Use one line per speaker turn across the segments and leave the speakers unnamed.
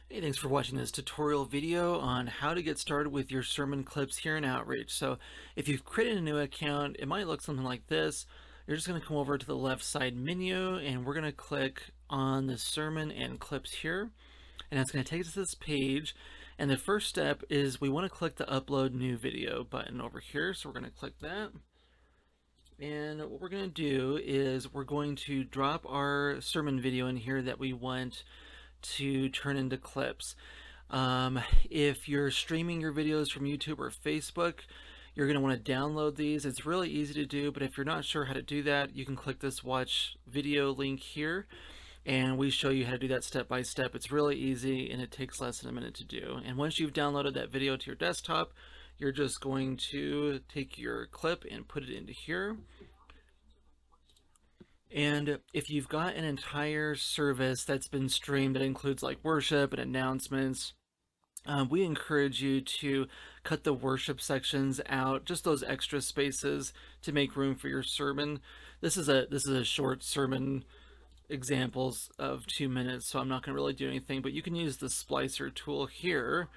Hey, thanks for watching this tutorial video on how to get started with your sermon clips here in Outreach. So if you've created a new account, it might look something like this. You're just going to come over to the left side menu and we're going to click on the sermon and clips here. And it's going to take us to this page. And the first step is we want to click the upload new video button over here. So we're going to click that. And what we're going to do is we're going to drop our sermon video in here that we want to turn into clips. If you're streaming your videos from YouTube or Facebook, you're going to want to download these. It's really easy to do, but if you're not sure how to do that, you can click this watch video link here and we show you how to do that step by step. It's really easy and it takes less than a minute to do. And once you've downloaded that video to your desktop, you're just going to take your clip and put it into here. And if you've got an entire service that's been streamed that includes like worship and announcements, we encourage you to cut the worship sections out, just those extra spaces to make room for your sermon. This is a short sermon examples of 2 minutes, so I'm not going to really do anything, but you can use the splicer tool here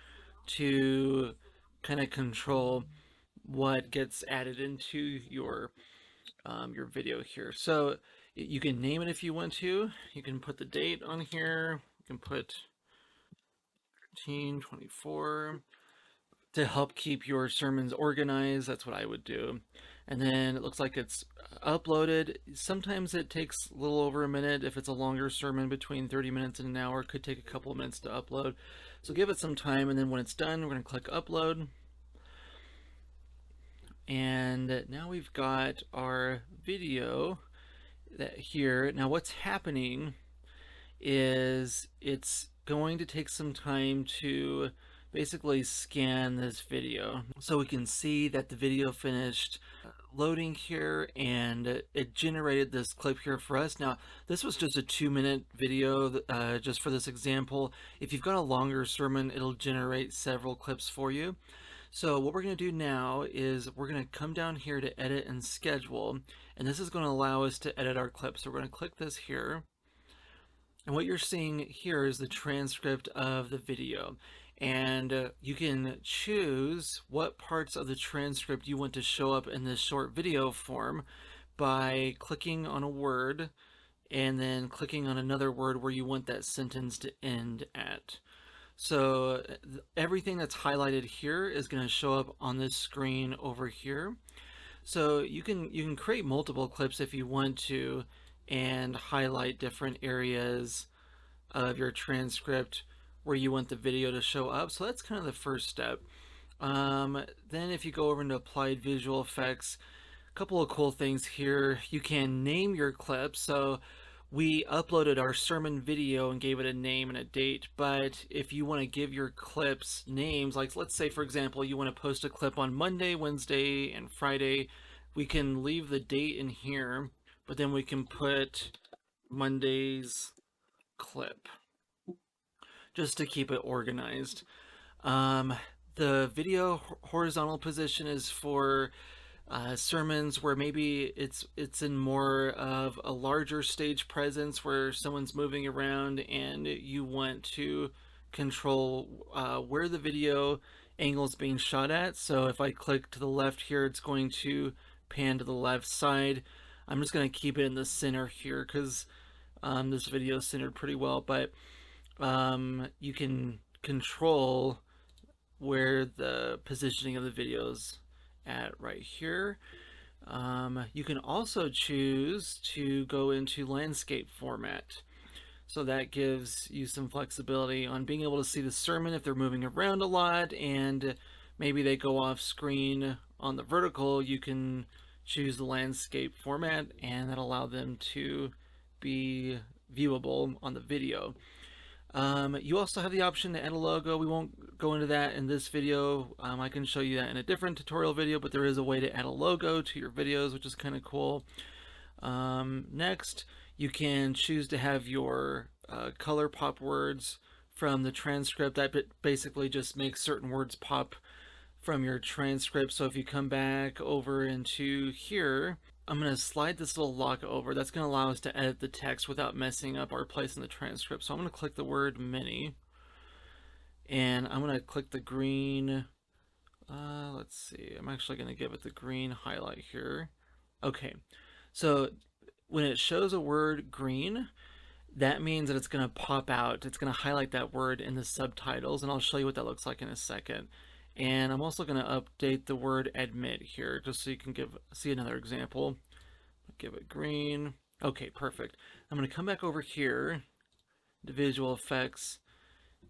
to kind of control what gets added into your video here. So you can name it if you want to. You can put the date on here. You can put 13/24 to help keep your sermons organized. That's what I would do. And then it looks like it's uploaded. Sometimes it takes a little over a minute. If it's a longer sermon, between 30 minutes and an hour, it could take a couple of minutes to upload. So give it some time, and then when it's done, we're going to click upload. And now we've got our video that here. Now what's happening is it's going to take some time to basically scan this video. So we can see that the video finished loading here and it generated this clip here for us. Now this was just a 2-minute video just for this example. If you've got a longer sermon, it'll generate several clips for you. So what we're going to do now is we're going to come down here to edit and schedule, and this is going to allow us to edit our clips. So we're going to click this here, and what you're seeing here is the transcript of the video, and you can choose what parts of the transcript you want to show up in this short video form by clicking on a word and then clicking on another word where you want that sentence to end at. So everything that's highlighted here is going to show up on this screen over here. So you can create multiple clips if you want to and highlight different areas of your transcript where you want the video to show up. So that's kind of the first step. Then if you go over into applied visual effects, a couple of cool things here. You can name your clip. So we uploaded our sermon video and gave it a name and a date, but if you want to give your clips names, like let's say for example you want to post a clip on Monday, Wednesday, and Friday, we can leave the date in here, but then we can put Monday's clip just to keep it organized. The video horizontal position is for sermons where maybe it's in more of a larger stage presence where someone's moving around and you want to control where the video angle is being shot at. So if I click to the left here, it's going to pan to the left side. I'm just going to keep it in the center here because this video is centered pretty well, but you can control where the positioning of the videos at right here. You can also choose to go into landscape format. So that gives you some flexibility on being able to see the sermon if they're moving around a lot and maybe they go off screen on the vertical. You can choose the landscape format and that'll allow them to be viewable on the video. You also have the option to add a logo. We won't go into that in this video. I can show you that in a different tutorial video, but there is a way to add a logo to your videos, which is kind of cool. Next, you can choose to have your color pop words from the transcript. That basically just makes certain words pop from your transcript. So if you come back over into here, I'm going to slide this little lock over. That's going to allow us to edit the text without messing up our place in the transcript. So I'm going to click the word many. And I'm going to click the green. Let's see. I'm actually going to give it the green highlight here. Okay. So when it shows a word green, that means that it's going to pop out. It's going to highlight that word in the subtitles, and I'll show you what that looks like in a second. And I'm also going to update the word admit here, just so you can see another example. Give it green. Okay, perfect. I'm going to come back over here to visual effects,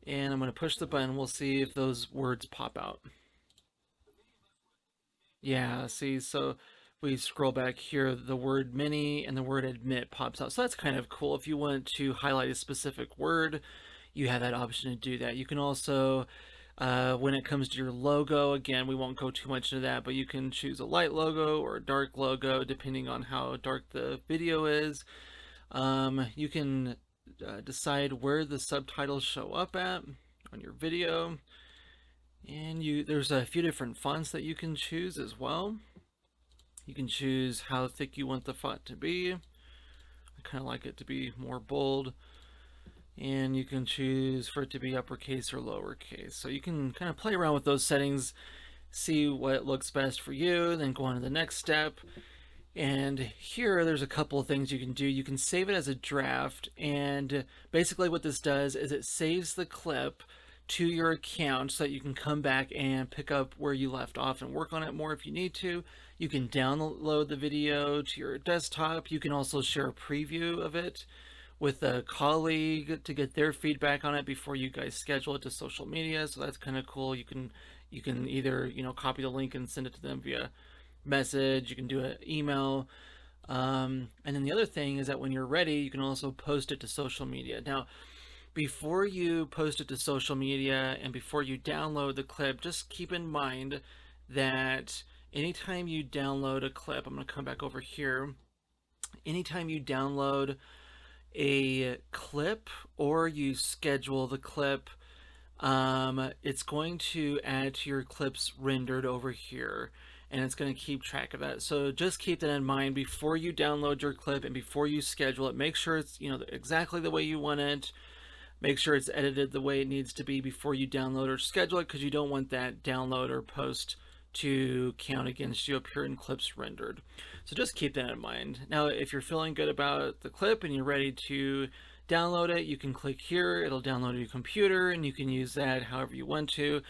and I'm going to push the button. We'll see if those words pop out. Yeah, see, so we scroll back here, the word mini and the word admit pops out. So that's kind of cool. If you want to highlight a specific word, you have that option to do that. You can also, when it comes to your logo, again, we won't go too much into that, but you can choose a light logo or a dark logo depending on how dark the video is. You can decide where the subtitles show up at on your video. And there's a few different fonts that you can choose as well. You can choose how thick you want the font to be. I kind of like it to be more bold. And you can choose for it to be uppercase or lowercase. So you can kind of play around with those settings, see what looks best for you, then go on to the next step. And here there's a couple of things you can do. You can save it as a draft, and basically what this does is it saves the clip to your account so that you can come back and pick up where you left off and work on it more if you need to. You can download the video to your desktop. You can also share a preview of it with a colleague to get their feedback on it before you guys schedule it to social media. So that's kind of cool. You can either, you know, copy the link and send it to them via message. You can do an email. And then the other thing is that when you're ready, you can also post it to social media. Now, before you post it to social media and before you download the clip, just keep in mind that anytime you download a clip, I'm going to come back over here. Anytime you download a clip or you schedule the clip, it's going to add to your clips rendered over here, and it's going to keep track of that. So just keep that in mind before you download your clip and before you schedule it. Make sure it's, you know, exactly the way you want it. Make sure it's edited the way it needs to be before you download or schedule it, because you don't want that download or post to count against you up here in clips rendered. So just keep that in mind. Now, if you're feeling good about the clip and you're ready to download it, you can click here. It'll download to your computer, and you can use that however you want to.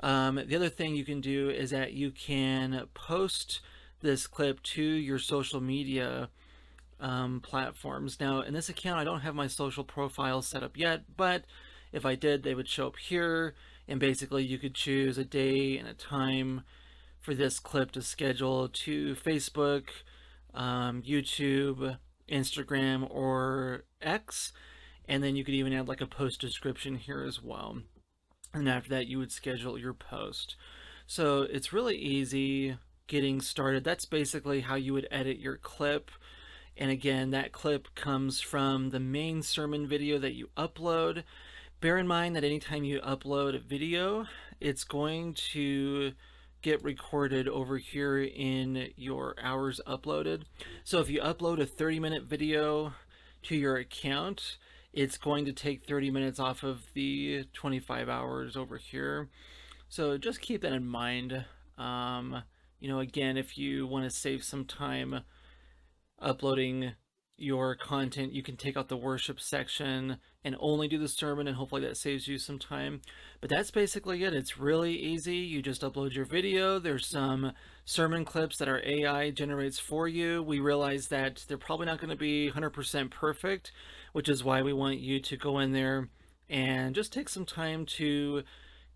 The other thing you can do is that you can post this clip to your social media platforms. Now, in this account, I don't have my social profile set up yet, but if I did, they would show up here, and basically you could choose a day and a time for this clip to schedule to Facebook, YouTube, Instagram, or X, and then you could even add like a post description here as well. And after that, you would schedule your post. So it's really easy getting started. That's basically how you would edit your clip. And again, that clip comes from the main sermon video that you upload. Bear in mind that anytime you upload a video, it's going to get recorded over here in your hours uploaded. So if you upload a 30-minute video to your account, it's going to take 30 minutes off of the 25 hours over here. So just keep that in mind. You know, again, if you want to save some time uploading your content, you can take out the worship section and only do the sermon, and hopefully that saves you some time. But that's basically it. It's really easy. You just upload your video. There's some sermon clips that our AI generates for you. We realize that they're probably not going to be 100% perfect, which is why we want you to go in there and just take some time to,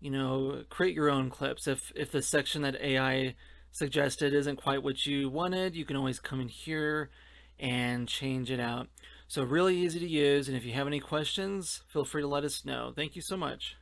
you know, create your own clips. If the section that AI suggested isn't quite what you wanted, you can always come in here and change it out. So really easy to use, and if you have any questions, feel free to let us know. Thank you so much.